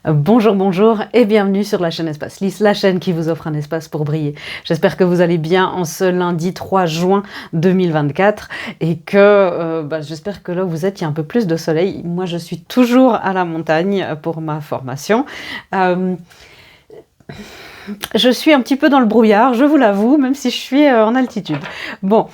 Bonjour, bonjour et bienvenue sur la chaîne Espace Lys, la chaîne qui vous offre un espace pour briller. J'espère que vous allez bien en ce lundi 3 juin 2024 et que j'espère que là où vous êtes, il y a un peu plus de soleil. Moi, je suis toujours à la montagne pour ma formation. Je suis un petit peu dans le brouillard, je vous l'avoue, même si je suis en altitude. Bon,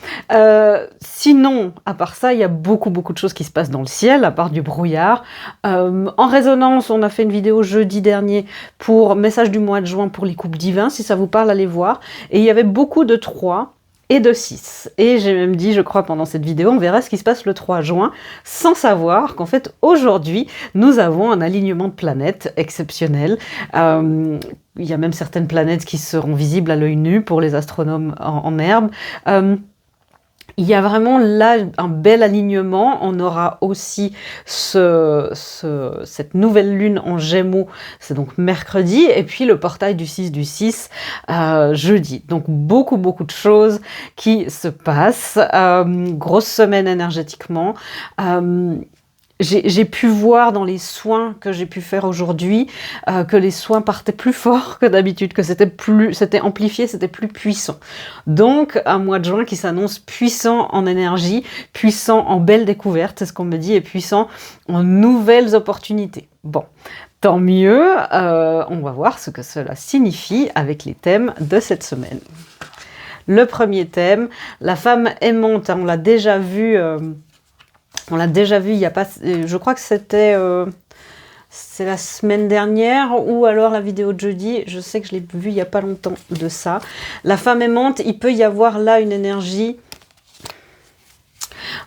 sinon, à part ça, il y a beaucoup de choses qui se passent dans le ciel, à part du brouillard. En résonance, on a fait une vidéo jeudi dernier pour message du mois de juin pour les couples divins. Si ça vous parle, allez voir. Et il y avait beaucoup de 3 et de 6. Et j'ai même dit, je crois, pendant cette vidéo, on verra ce qui se passe le 3 juin, sans savoir qu'en fait, aujourd'hui, nous avons un alignement de planètes exceptionnel. Il y a même certaines planètes qui seront visibles à l'œil nu pour les astronomes en herbe. Il y a vraiment là un bel alignement. On aura aussi cette nouvelle lune en Gémeaux, c'est donc mercredi, et puis le portail du 6 jeudi. Donc beaucoup de choses qui se passent. Grosse semaine énergétiquement. J'ai pu voir dans les soins que j'ai pu faire aujourd'hui que les soins partaient plus fort que d'habitude, que c'était amplifié, c'était plus puissant. Donc un mois de juin qui s'annonce puissant en énergie, puissant en belles découvertes, c'est ce qu'on me dit, et puissant en nouvelles opportunités. Bon, tant mieux, on va voir ce que cela signifie avec les thèmes de cette semaine. Le premier thème, la femme aimante, on l'a déjà vu... On l'a déjà vu, il y a pas, je crois que c'est la semaine dernière ou alors la vidéo de jeudi. Je sais que je l'ai vu il n'y a pas longtemps de ça. La femme aimante, il peut y avoir là une énergie.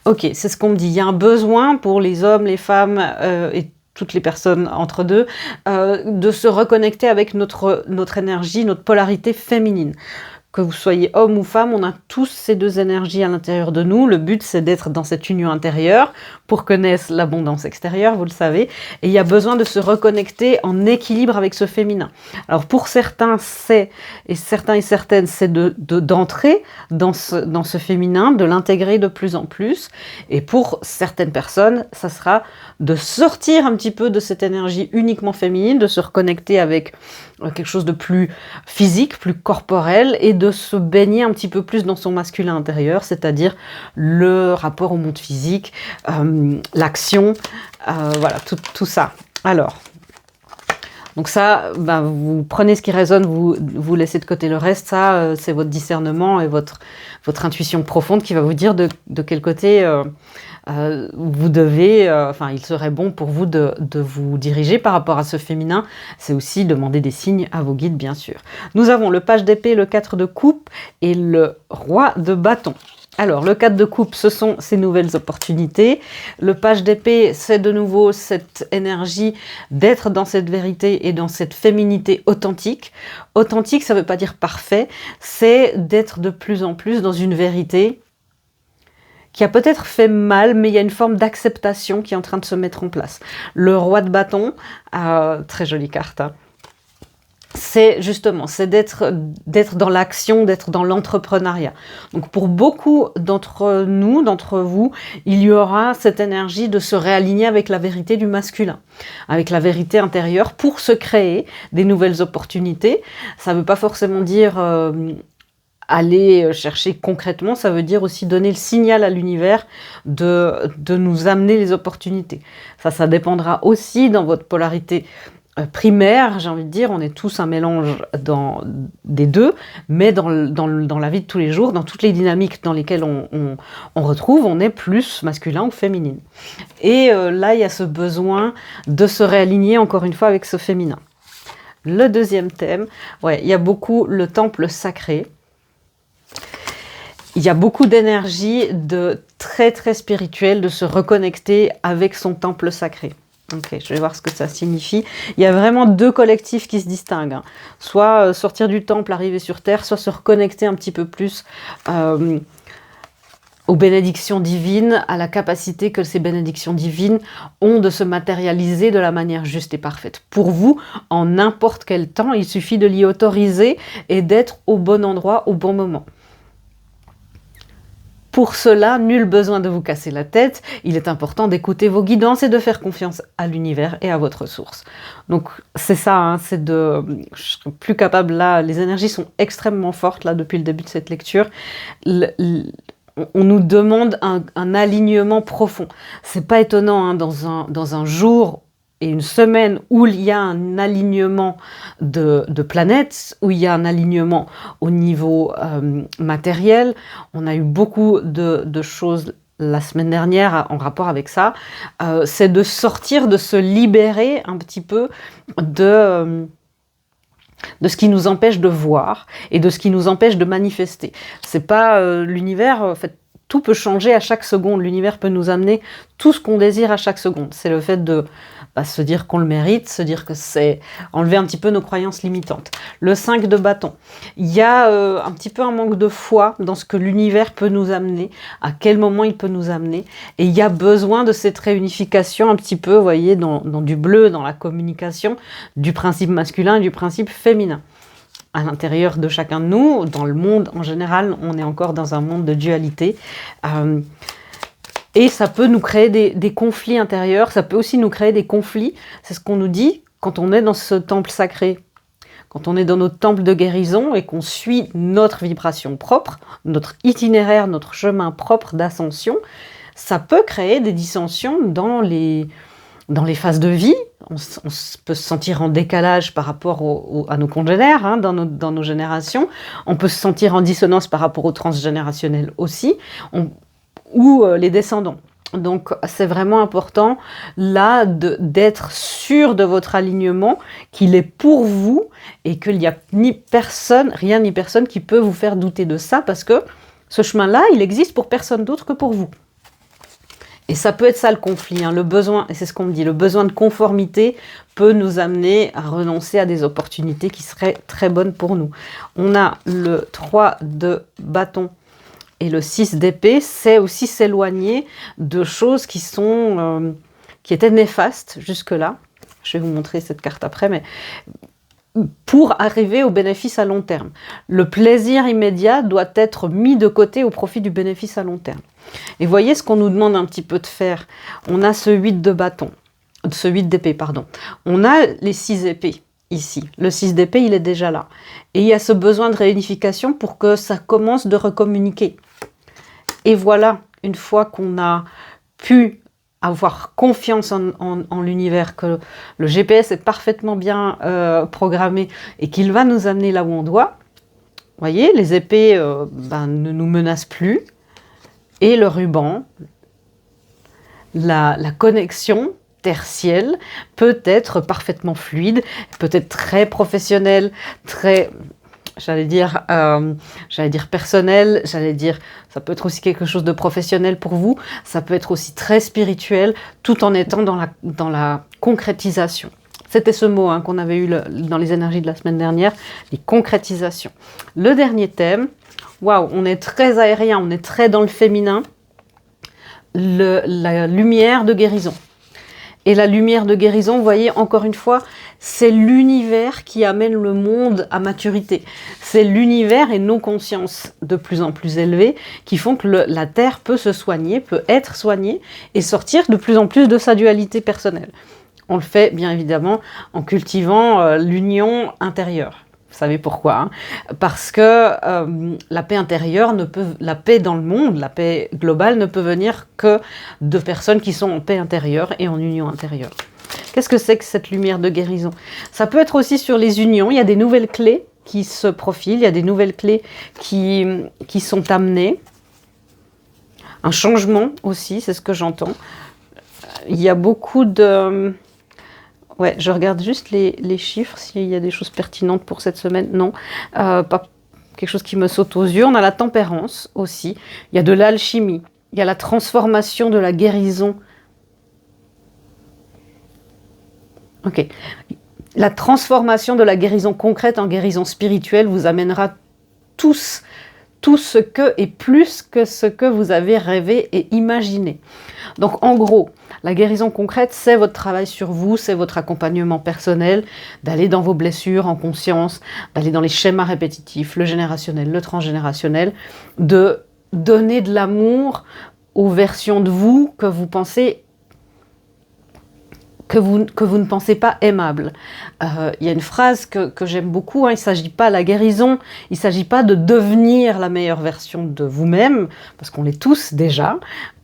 Ok, c'est ce qu'on me dit. Il y a un besoin pour les hommes, les femmes et toutes les personnes entre deux de se reconnecter avec notre énergie, notre polarité féminine. Que vous soyez homme ou femme, on a tous ces deux énergies à l'intérieur de nous. Le but, c'est d'être dans cette union intérieure pour connaître l'abondance extérieure, vous le savez. Et il y a besoin de se reconnecter en équilibre avec ce féminin. Alors pour certains, certains et certaines, c'est d'entrer dans ce féminin, de l'intégrer de plus en plus. Et pour certaines personnes, ça sera de sortir un petit peu de cette énergie uniquement féminine, de se reconnecter avec quelque chose de plus physique, plus corporel, et de se baigner un petit peu plus dans son masculin intérieur, c'est-à-dire le rapport au monde physique, l'action, voilà, tout ça. Alors, donc ça, vous prenez ce qui résonne, vous laissez de côté le reste, ça, c'est votre discernement et votre intuition profonde qui va vous dire de quel côté... vous devez, il serait bon pour vous de vous diriger par rapport à ce féminin. C'est aussi demander des signes à vos guides, bien sûr. Nous avons le page d'épée, le 4 de coupe et le roi de bâton. Alors, le 4 de coupe, ce sont ces nouvelles opportunités. Le page d'épée, c'est de nouveau cette énergie d'être dans cette vérité et dans cette féminité authentique. Authentique, ça ne veut pas dire parfait, c'est d'être de plus en plus dans une vérité qui a peut-être fait mal, mais il y a une forme d'acceptation qui est en train de se mettre en place. Le roi de bâton, très jolie carte, hein. C'est justement, c'est d'être dans l'action, d'être dans l'entrepreneuriat. Donc pour beaucoup d'entre nous, d'entre vous, il y aura cette énergie de se réaligner avec la vérité du masculin, avec la vérité intérieure pour se créer des nouvelles opportunités. Ça ne veut pas forcément dire... aller chercher concrètement, ça veut dire aussi donner le signal à l'univers de nous amener les opportunités. Ça dépendra aussi dans votre polarité primaire, j'ai envie de dire, on est tous un mélange des deux, mais dans la vie de tous les jours, dans toutes les dynamiques dans lesquelles on retrouve, on est plus masculin ou féminine. Et là, il y a ce besoin de se réaligner encore une fois avec ce féminin. Le deuxième thème, il y a beaucoup le temple sacré. Il y a beaucoup d'énergie très spirituelle, de se reconnecter avec son temple sacré. Ok, je vais voir ce que ça signifie. Il y a vraiment deux collectifs qui se distinguent, hein. Soit sortir du temple, arriver sur terre, soit se reconnecter un petit peu plus aux bénédictions divines, à la capacité que ces bénédictions divines ont de se matérialiser de la manière juste et parfaite. Pour vous, en n'importe quel temps, il suffit de l'y autoriser et d'être au bon endroit, au bon moment. Pour cela, nul besoin de vous casser la tête, il est important d'écouter vos guidances et de faire confiance à l'univers et à votre source. Donc c'est ça, hein, je serais plus capable là, les énergies sont extrêmement fortes là depuis le début de cette lecture. On nous demande un alignement profond. C'est pas étonnant, hein, dans un jour et une semaine où il y a un alignement de planètes, où il y a un alignement au niveau matériel. On a eu beaucoup de choses la semaine dernière en rapport avec ça. C'est de sortir, de se libérer un petit peu de ce qui nous empêche de voir et de ce qui nous empêche de manifester. C'est pas l'univers, en fait, tout peut changer à chaque seconde. L'univers peut nous amener tout ce qu'on désire à chaque seconde. C'est le fait de se dire qu'on le mérite, se dire que c'est enlever un petit peu nos croyances limitantes. Le 5 de bâton. Il y a un petit peu un manque de foi dans ce que l'univers peut nous amener, à quel moment il peut nous amener. Et il y a besoin de cette réunification un petit peu, vous voyez, dans du bleu, dans la communication, du principe masculin et du principe féminin. À l'intérieur de chacun de nous, dans le monde en général, on est encore dans un monde de dualité. Et ça peut nous créer des conflits intérieurs, ça peut aussi nous créer des conflits. C'est ce qu'on nous dit quand on est dans ce temple sacré. Quand on est dans notre temple de guérison et qu'on suit notre vibration propre, notre itinéraire, notre chemin propre d'ascension, ça peut créer des dissensions dans les phases de vie. On peut se sentir en décalage par rapport à nos congénères, hein, dans nos générations. On peut se sentir en dissonance par rapport au transgénérationnel aussi, ou les descendants. Donc c'est vraiment important là d'être sûr de votre alignement, qu'il est pour vous et qu'il n'y a rien ni personne qui peut vous faire douter de ça, parce que ce chemin-là, il existe pour personne d'autre que pour vous. Et ça peut être ça le conflit, hein, le besoin, et c'est ce qu'on me dit, le besoin de conformité peut nous amener à renoncer à des opportunités qui seraient très bonnes pour nous. On a le 3 de bâton et le 6 d'épée, c'est aussi s'éloigner de choses qui étaient néfastes jusque-là. Je vais vous montrer cette carte après, mais pour arriver au bénéfice à long terme. Le plaisir immédiat doit être mis de côté au profit du bénéfice à long terme. Et voyez ce qu'on nous demande un petit peu de faire. On a ce 8 de bâton, ce 8 d'épée, pardon. On a les 6 épées ici. Le 6 d'épée, il est déjà là. Et il y a ce besoin de réunification pour que ça commence de recommuniquer. Et voilà, une fois qu'on a pu avoir confiance en l'univers, que le GPS est parfaitement bien programmé et qu'il va nous amener là où on doit. Vous voyez, les épées ne nous menacent plus. Et le ruban, la connexion terre-ciel peut être parfaitement fluide, peut être très professionnelle, très... J'allais dire personnel, ça peut être aussi quelque chose de professionnel pour vous, ça peut être aussi très spirituel, tout en étant dans la concrétisation. C'était ce mot, hein, qu'on avait eu dans les énergies de la semaine dernière, les concrétisations. Le dernier thème, waouh, on est très aérien, on est très dans le féminin, la lumière de guérison. Et la lumière de guérison, vous voyez, encore une fois, c'est l'univers qui amène le monde à maturité. C'est l'univers et nos consciences de plus en plus élevées qui font que la Terre peut se soigner, peut être soignée et sortir de plus en plus de sa dualité personnelle. On le fait, bien évidemment, en cultivant l'union intérieure. Vous savez pourquoi, hein? Parce que la paix intérieure, la paix dans le monde, la paix globale ne peut venir que de personnes qui sont en paix intérieure et en union intérieure. Qu'est-ce que c'est que cette lumière de guérison? Ça peut être aussi sur les unions, il y a des nouvelles clés qui se profilent, il y a des nouvelles clés qui sont amenées. Un changement aussi, c'est ce que j'entends. Il y a beaucoup de... Ouais, je regarde juste les chiffres, s'il y a des choses pertinentes pour cette semaine. Non, pas quelque chose qui me saute aux yeux. On a la tempérance aussi. Il y a de l'alchimie. Il y a la transformation de la guérison. Ok. La transformation de la guérison concrète en guérison spirituelle vous amènera tout ce que et plus que ce que vous avez rêvé et imaginé. Donc en gros, la guérison concrète, c'est votre travail sur vous, c'est votre accompagnement personnel, d'aller dans vos blessures en conscience, d'aller dans les schémas répétitifs, le générationnel, le transgénérationnel, de donner de l'amour aux versions de vous que vous pensez que vous ne pensez pas aimables. Il y a une phrase que j'aime beaucoup, hein, il ne s'agit pas de la guérison, il ne s'agit pas de devenir la meilleure version de vous-même, parce qu'on l'est tous déjà.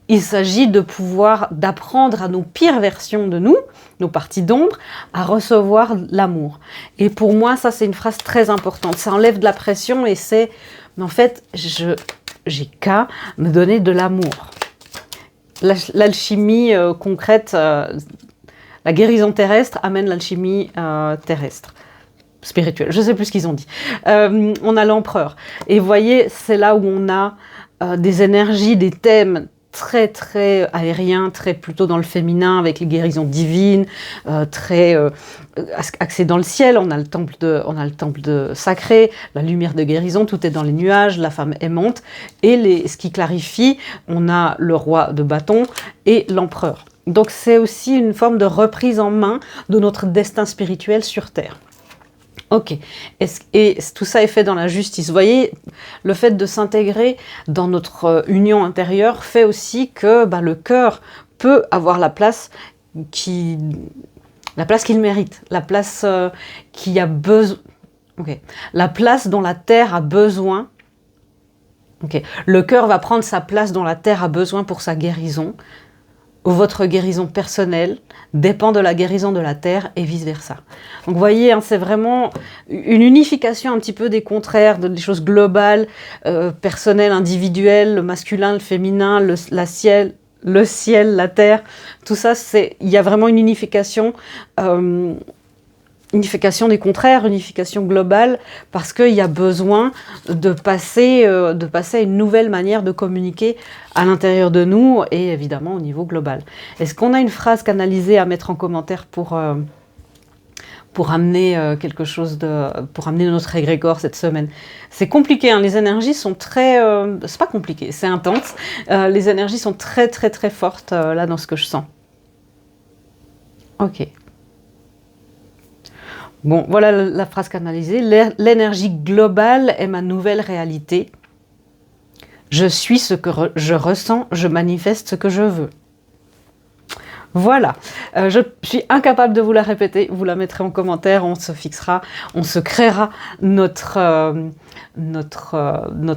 Il s'agit d'apprendre à nos pires versions de nous, nos parties d'ombre, à recevoir l'amour. Et pour moi, ça c'est une phrase très importante. Ça enlève de la pression et c'est, en fait, j'ai qu'à me donner de l'amour. L'alchimie concrète, la guérison terrestre amène l'alchimie terrestre, spirituelle. Je ne sais plus ce qu'ils ont dit. On a l'empereur. Et vous voyez, c'est là où on a des énergies, des thèmes très très aériens, très plutôt dans le féminin, avec les guérisons divines, très axés dans le ciel. On a le temple de sacré, la lumière de guérison, tout est dans les nuages, la femme aimante. Et ce qui clarifie, on a le roi de bâton et l'empereur. Donc c'est aussi une forme de reprise en main de notre destin spirituel sur Terre. Ok, et tout ça est fait dans la justice. Vous voyez, le fait de s'intégrer dans notre union intérieure fait aussi que le cœur peut avoir la place qu'il mérite, la place qui a besoin, la place dont la terre a besoin. Le cœur va prendre sa place dont la terre a besoin pour sa guérison. Votre guérison personnelle dépend de la guérison de la terre et vice-versa. Donc vous voyez, hein, c'est vraiment une unification un petit peu des contraires, des choses globales, personnelles, individuelles, le masculin, le féminin, le ciel, la terre. Tout ça, il y a vraiment une unification des contraires, unification globale, parce qu'il y a besoin de passer à une nouvelle manière de communiquer à l'intérieur de nous et évidemment au niveau global. Est-ce qu'on a une phrase canalisée à mettre en commentaire pour amener quelque chose pour amener notre égrégore cette semaine? C'est compliqué, hein, les énergies sont très... c'est pas compliqué, c'est intense. Les énergies sont très très très fortes là dans ce que je sens. Ok. Bon, voilà la phrase canalisée. L'énergie globale est ma nouvelle réalité. Je suis ce que je ressens, je manifeste ce que je veux. Voilà, je suis incapable de vous la répéter, vous la mettrez en commentaire, on se fixera, on se créera notre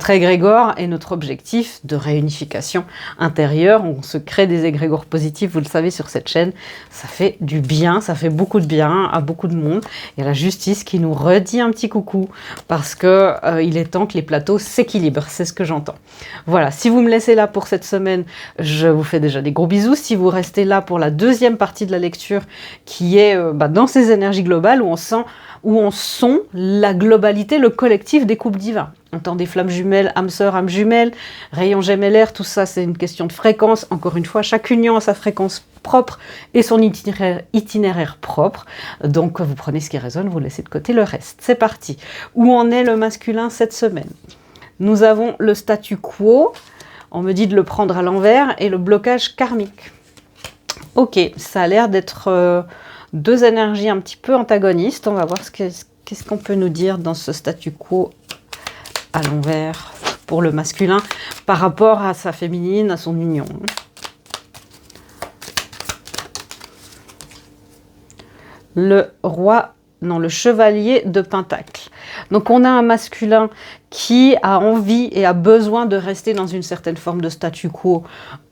égrégore et notre objectif de réunification intérieure. On se crée des égrégores positifs, vous le savez, sur cette chaîne. Ça fait du bien, ça fait beaucoup de bien à beaucoup de monde. Il y a la justice qui nous redit un petit coucou parce que il est temps que les plateaux s'équilibrent, c'est ce que j'entends. Voilà, si vous me laissez là pour cette semaine, je vous fais déjà des gros bisous. Si vous restez là pour la deuxième partie de la lecture qui est dans ces énergies globales où on sent la globalité, le collectif des couples divins. On entend des flammes jumelles, âmes sœurs, âmes jumelles, rayons gemellaires, tout ça c'est une question de fréquence. Encore une fois, chaque union a sa fréquence propre et son itinéraire propre. Donc vous prenez ce qui résonne, vous laissez de côté le reste. C'est parti. Où en est le masculin cette semaine? Nous avons le statu quo, on me dit de le prendre à l'envers, et le blocage karmique. Ok, ça a l'air d'être deux énergies un petit peu antagonistes. On va voir qu'est-ce qu'on peut nous dire dans ce statu quo à l'envers pour le masculin par rapport à sa féminine, à son union. Le chevalier de Pentacle. Donc on a un masculin qui a envie et a besoin de rester dans une certaine forme de statu quo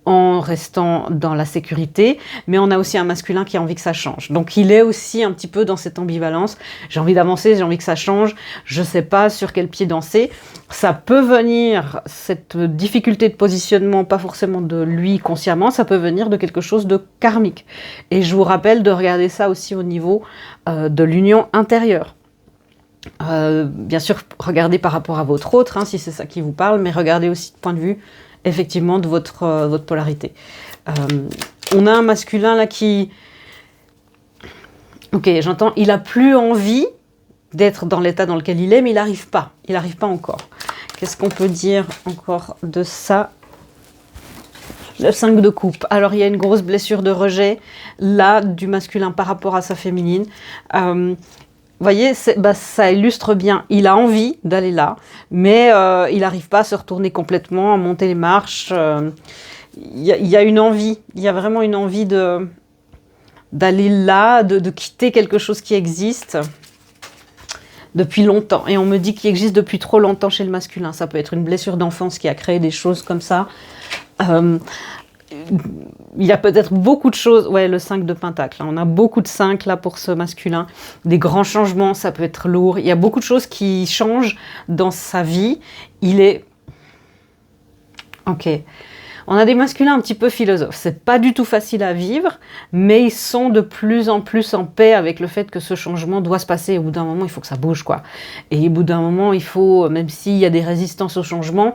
en restant dans la sécurité, mais on a aussi un masculin qui a envie que ça change. Donc il est aussi un petit peu dans cette ambivalence. J'ai envie d'avancer, j'ai envie que ça change, je ne sais pas sur quel pied danser. Ça peut venir, cette difficulté de positionnement, pas forcément de lui consciemment, ça peut venir de quelque chose de karmique. Et je vous rappelle de regarder ça aussi au niveau de l'union intérieure. Bien sûr, regardez par rapport à votre autre, hein, si c'est ça qui vous parle, mais regardez aussi du point de vue effectivement de votre polarité. On a un masculin là qui... Ok, j'entends, il a plus envie d'être dans l'état dans lequel il est, mais il n'arrive pas encore. Qu'est-ce qu'on peut dire encore de ça? Le 5 de coupe. Alors, il y a une grosse blessure de rejet, là, du masculin par rapport à sa féminine. Vous voyez, ça illustre bien. Il a envie d'aller là, mais il n'arrive pas à se retourner complètement, à monter les marches. Il y a une envie, il y a vraiment une envie d'aller là, de quitter quelque chose qui existe depuis longtemps. Et on me dit qu'il existe depuis trop longtemps chez le masculin. Ça peut être une blessure d'enfance qui a créé des choses comme ça. Il y a peut-être beaucoup de choses. Ouais, le 5 de Pentacle. On a beaucoup de 5 là pour ce masculin. Des grands changements, ça peut être lourd. Il y a beaucoup de choses qui changent dans sa vie. Il est... Ok. On a des masculins un petit peu philosophes. C'est pas du tout facile à vivre, mais ils sont de plus en plus en paix avec le fait que ce changement doit se passer. Au bout d'un moment, il faut que ça bouge, quoi. Et au bout d'un moment, il faut, même s'il y a des résistances au changement,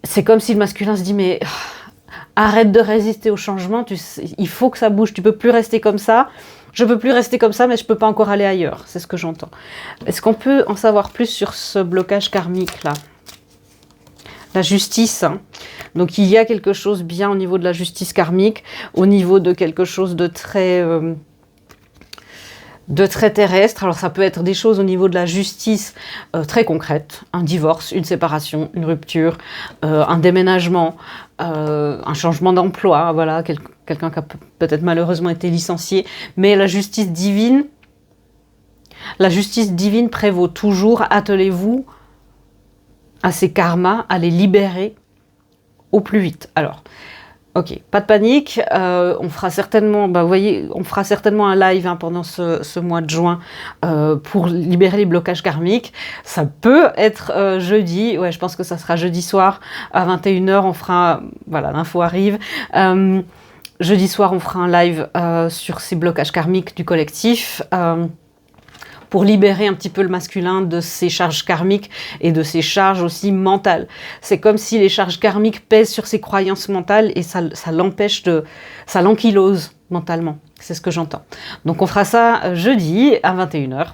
c'est comme si le masculin se dit, mais arrête de résister au changement, il faut que ça bouge, tu peux plus rester comme ça. Je peux plus rester comme ça, mais je peux pas encore aller ailleurs. C'est ce que j'entends. Est-ce qu'on peut en savoir plus sur ce blocage karmique là? La justice, hein. Donc il y a quelque chose bien au niveau de la justice karmique, au niveau de quelque chose de très terrestre. Alors ça peut être des choses au niveau de la justice très concrètes, un divorce, une séparation, une rupture, un déménagement, un changement d'emploi, voilà, quelqu'un qui a peut-être malheureusement été licencié, mais la justice divine prévaut toujours. Attelez-vous à ces karmas, à les libérer au plus vite. Alors, ok, pas de panique, on fera certainement, vous voyez, on fera certainement un live pendant ce mois de juin pour libérer les blocages karmiques. Ça peut être jeudi, ouais, je pense que ça sera jeudi soir à 21h, on fera, voilà, l'info arrive. Jeudi soir, on fera un live sur ces blocages karmiques du collectif. Pour libérer un petit peu le masculin de ses charges karmiques et de ses charges aussi mentales. C'est comme si les charges karmiques pèsent sur ses croyances mentales et ça l'empêche ça l'ankylose mentalement. C'est ce que j'entends. Donc on fera ça jeudi à 21h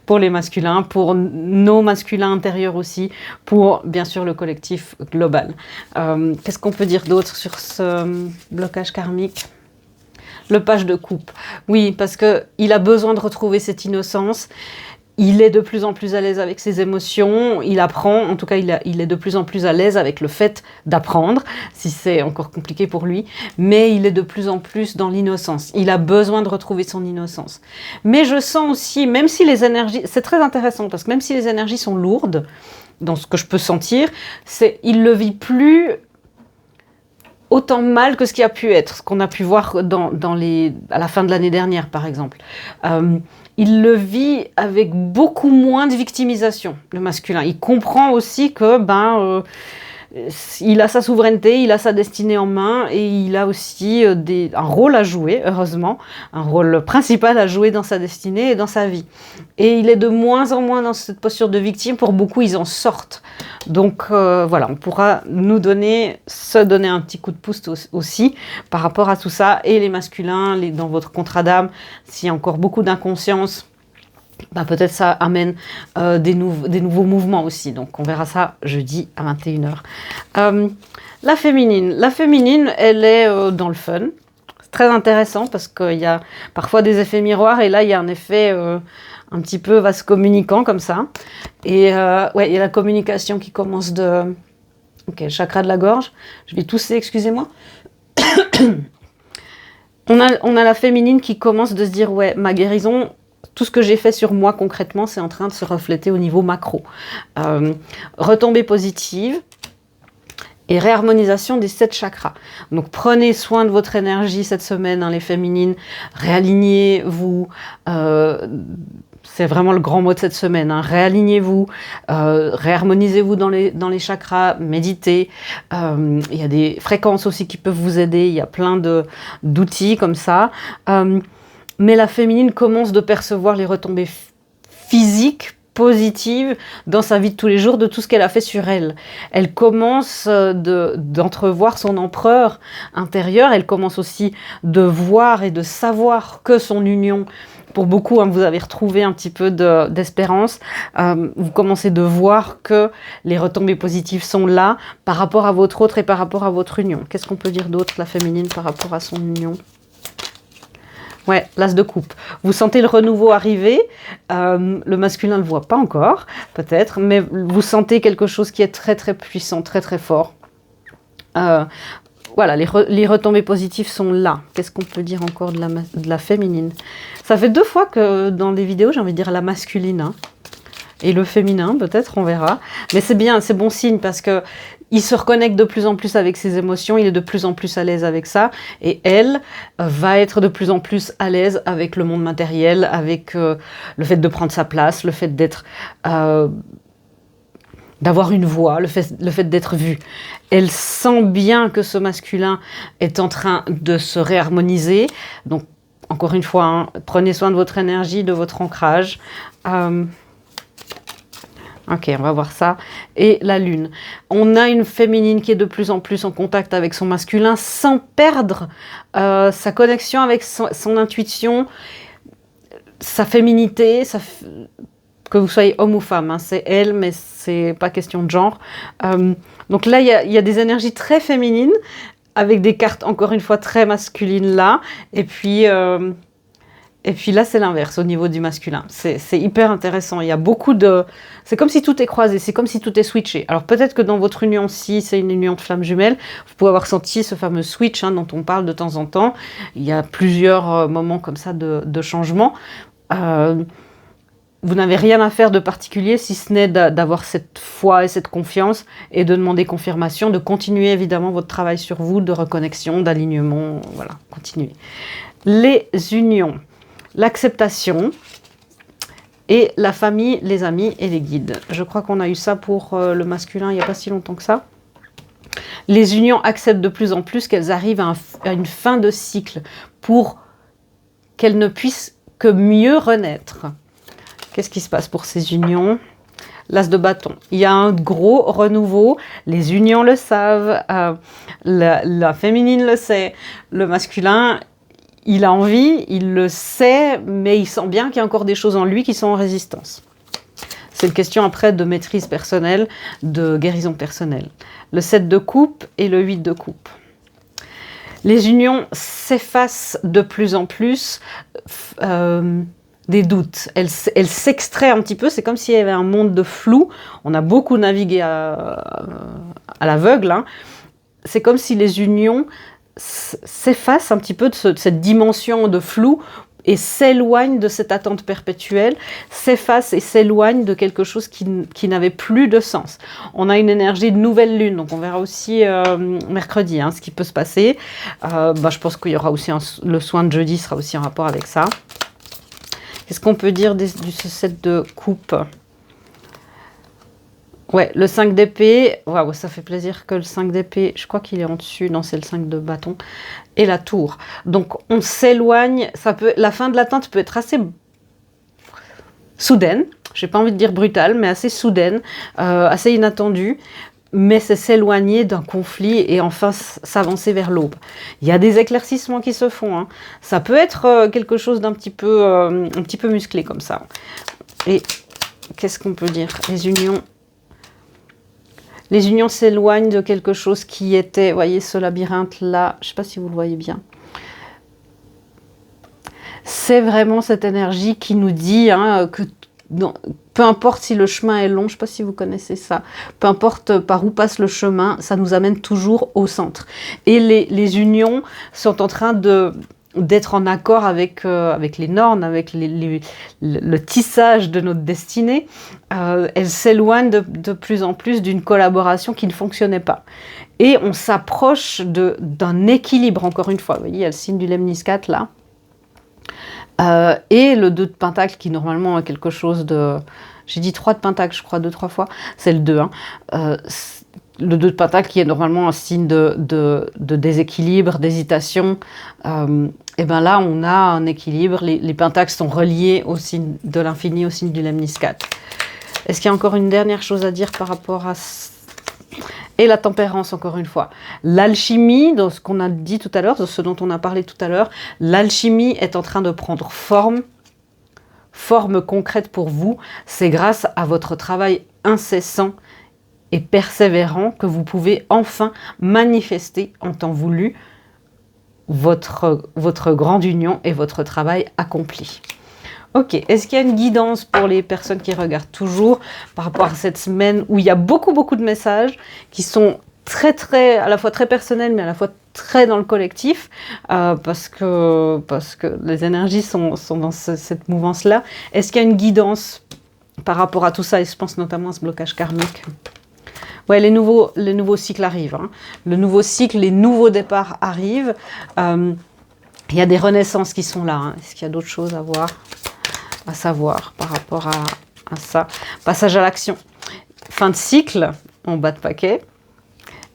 pour les masculins, pour nos masculins intérieurs aussi, pour bien sûr le collectif global. Qu'est-ce qu'on peut dire d'autre sur ce blocage karmique ? Le page de coupe. Oui, parce qu'il a besoin de retrouver cette innocence. Il est de plus en plus à l'aise avec ses émotions. Il apprend, en tout cas, il est de plus en plus à l'aise avec le fait d'apprendre, si c'est encore compliqué pour lui. Mais il est de plus en plus dans l'innocence. Il a besoin de retrouver son innocence. Mais je sens aussi, même si les énergies... C'est très intéressant, parce que même si les énergies sont lourdes, dans ce que je peux sentir, il le vit plus autant mal que ce qui a pu être, ce qu'on a pu voir à la fin de l'année dernière, par exemple. Il le vit avec beaucoup moins de victimisation, le masculin. Il comprend aussi que il a sa souveraineté, il a sa destinée en main et il a aussi un rôle à jouer, heureusement, un rôle principal à jouer dans sa destinée et dans sa vie. Et il est de moins en moins dans cette posture de victime. Pour beaucoup, ils en sortent. Donc voilà, on pourra se donner un petit coup de pouce aussi par rapport à tout ça. Et les masculins, dans votre contrat d'âme, s'il y a encore beaucoup d'inconscience, peut-être ça amène des nouveaux mouvements aussi. Donc on verra ça jeudi à 21h. La féminine, elle est dans le fun. C'est très intéressant parce qu'il y a parfois des effets miroirs et là il y a un effet un petit peu vase communicant comme ça. Et ouais, il y a la communication qui commence Ok, chakra de la gorge. Je vais tousser, excusez-moi. On a la féminine qui commence de se dire, ouais, ma guérison, tout ce que j'ai fait sur moi concrètement, c'est en train de se refléter au niveau macro. Retombée positive et réharmonisation des 7 chakras. Donc prenez soin de votre énergie cette semaine, les féminines, réalignez-vous. C'est vraiment le grand mot de cette semaine. Réalignez-vous, réharmonisez-vous dans les chakras, méditez. Il y a des fréquences aussi qui peuvent vous aider. Il y a plein d'outils comme ça. Mais la féminine commence de percevoir les retombées physiques, positives dans sa vie de tous les jours, de tout ce qu'elle a fait sur elle. Elle commence d'entrevoir son empereur intérieur. Elle commence aussi de voir et de savoir que son union... Pour beaucoup, vous avez retrouvé un petit peu d'espérance. Vous commencez de voir que les retombées positives sont là par rapport à votre autre et par rapport à votre union. Qu'est-ce qu'on peut dire d'autre, la féminine, par rapport à son union ? Ouais, l'as de coupe. Vous sentez le renouveau arriver. Le masculin ne le voit pas encore, peut-être, mais vous sentez quelque chose qui est très très puissant, très très fort. Voilà, les retombées positives sont là. Qu'est-ce qu'on peut dire encore de la féminine? Ça fait 2 fois que dans les vidéos, j'ai envie de dire la masculine. Hein. Et le féminin, peut-être, on verra. Mais c'est bien, c'est bon signe parce que il se reconnecte de plus en plus avec ses émotions, il est de plus en plus à l'aise avec ça. Et elle va être de plus en plus à l'aise avec le monde matériel, avec le fait de prendre sa place, le fait d'être... d'avoir une voix, le fait d'être vue. Elle sent bien que ce masculin est en train de se réharmoniser. Donc, encore une fois, hein, prenez soin de votre énergie, de votre ancrage. Ok, on va voir ça. Et la lune. On a une féminine qui est de plus en plus en contact avec son masculin sans perdre sa connexion avec son intuition, sa féminité, que vous soyez homme ou femme. Hein, c'est elle, mais c'est pas question de genre. Donc là, il y a des énergies très féminines avec des cartes, encore une fois, très masculines là. Et puis là, c'est l'inverse au niveau du masculin. C'est hyper intéressant. Il y a beaucoup de... C'est comme si tout est croisé, c'est comme si tout est switché. Alors peut-être que dans votre union, si c'est une union de flammes jumelles, vous pouvez avoir senti ce fameux switch hein, dont on parle de temps en temps. Il y a plusieurs moments comme ça de changement. Vous n'avez rien à faire de particulier si ce n'est d'avoir cette foi et cette confiance et de demander confirmation, de continuer évidemment votre travail sur vous, de reconnexion, d'alignement. Voilà, continuez. Les unions. L'acceptation et la famille, les amis et les guides. Je crois qu'on a eu ça pour le masculin il n'y a pas si longtemps que ça. Les unions acceptent de plus en plus qu'elles arrivent à une fin de cycle pour qu'elles ne puissent que mieux renaître. Qu'est-ce qui se passe pour ces unions? L'as de bâton. Il y a un gros renouveau. Les unions le savent. La féminine le sait. Le masculin... Il a envie, il le sait, mais il sent bien qu'il y a encore des choses en lui qui sont en résistance. C'est une question après de maîtrise personnelle, de guérison personnelle. Le 7 de coupe et le 8 de coupe. Les unions s'effacent de plus en plus des doutes. Elles s'extraient un petit peu, c'est comme s'il y avait un monde de flou. On a beaucoup navigué à l'aveugle. Hein. C'est comme si les unions... s'efface un petit peu de cette dimension de flou et s'éloigne de cette attente perpétuelle, s'efface et s'éloigne de quelque chose qui n'avait plus de sens. On a une énergie de nouvelle lune, donc on verra aussi mercredi hein, ce qui peut se passer. Je pense qu'il y aura aussi le soin de jeudi sera aussi en rapport avec ça. Qu'est-ce qu'on peut dire du set de coupe ? Ouais, le 5 d'épée, waouh, ça fait plaisir que le 5 d'épée, je crois qu'il est en dessus, non, c'est le 5 de bâton, et la tour. Donc, on s'éloigne, la fin de l'attente peut être assez soudaine, j'ai pas envie de dire brutale, mais assez soudaine, assez inattendue, mais c'est s'éloigner d'un conflit et enfin s'avancer vers l'aube. Il y a des éclaircissements qui se font, hein. Ça peut être quelque chose d'un petit peu musclé comme ça. Et qu'est-ce qu'on peut dire? Les unions s'éloignent de quelque chose qui était, vous voyez ce labyrinthe-là, je ne sais pas si vous le voyez bien. C'est vraiment cette énergie qui nous dit hein, que peu importe si le chemin est long, je ne sais pas si vous connaissez ça, peu importe par où passe le chemin, ça nous amène toujours au centre. Et les unions sont en train d'être en accord avec les normes, avec le tissage de notre destinée. Elles s'éloignent de plus en plus d'une collaboration qui ne fonctionnait pas. Et on s'approche d'un équilibre, encore une fois. Vous voyez, il y a le signe du lemniscate là. Et le 2 de pentacle qui normalement est quelque chose de... J'ai dit 3 de pentacle, je crois, 2-3 fois. C'est le 2. Hein. Le 2 de pentacle qui est normalement un signe de déséquilibre, d'hésitation. Et bien là, on a un équilibre. Les pentacles sont reliés au signe de l'infini, au signe du lemniscate. Est-ce qu'il y a encore une dernière chose à dire par rapport à... Et la tempérance, encore une fois. L'alchimie, dans ce qu'on a dit tout à l'heure, de ce dont on a parlé tout à l'heure, l'alchimie est en train de prendre forme concrète pour vous. C'est grâce à votre travail incessant et persévérant que vous pouvez enfin manifester en temps voulu votre grande union et votre travail accompli. Ok, est-ce qu'il y a une guidance pour les personnes qui regardent toujours par rapport à cette semaine où il y a beaucoup de messages qui sont à la fois très personnels mais à la fois très dans le collectif parce que les énergies sont dans cette mouvance-là. Est-ce qu'il y a une guidance par rapport à tout ça, et je pense notamment à ce blocage karmique? Ouais, les nouveaux cycles arrivent. Hein. Le nouveau cycle, les nouveaux départs arrivent. Il y a des renaissances qui sont là. Hein. Est-ce qu'il y a d'autres choses à savoir par rapport à ça? Passage à l'action. Fin de cycle, en bas de paquet.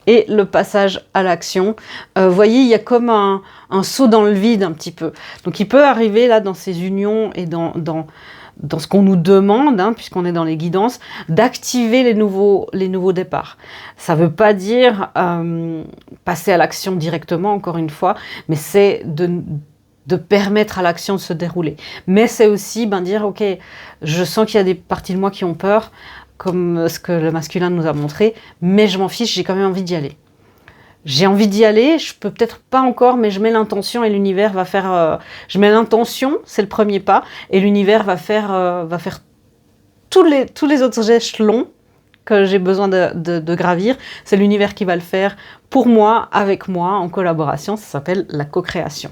Et le passage à l'action. Vous voyez, il y a comme un saut dans le vide un petit peu. Donc il peut arriver là dans ces unions et dans ce qu'on nous demande, hein, puisqu'on est dans les guidances, d'activer les nouveaux départs. Ça ne veut pas dire passer à l'action directement, encore une fois, mais c'est de permettre à l'action de se dérouler. Mais c'est aussi dire, ok, je sens qu'il y a des parties de moi qui ont peur, comme ce que le masculin nous a montré, mais je m'en fiche, j'ai quand même envie d'y aller. J'ai envie d'y aller, je peux peut-être pas encore, mais je mets l'intention et l'univers va faire... je mets l'intention, c'est le premier pas, et l'univers va faire tous les autres échelons que j'ai besoin de gravir. C'est l'univers qui va le faire pour moi, avec moi, en collaboration. Ça s'appelle la co-création.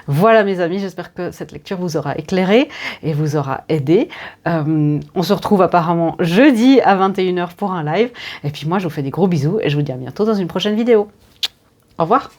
Voilà mes amis, j'espère que cette lecture vous aura éclairé et vous aura aidé. On se retrouve apparemment jeudi à 21h pour un live. Et puis moi, je vous fais des gros bisous et je vous dis à bientôt dans une prochaine vidéo. Au revoir!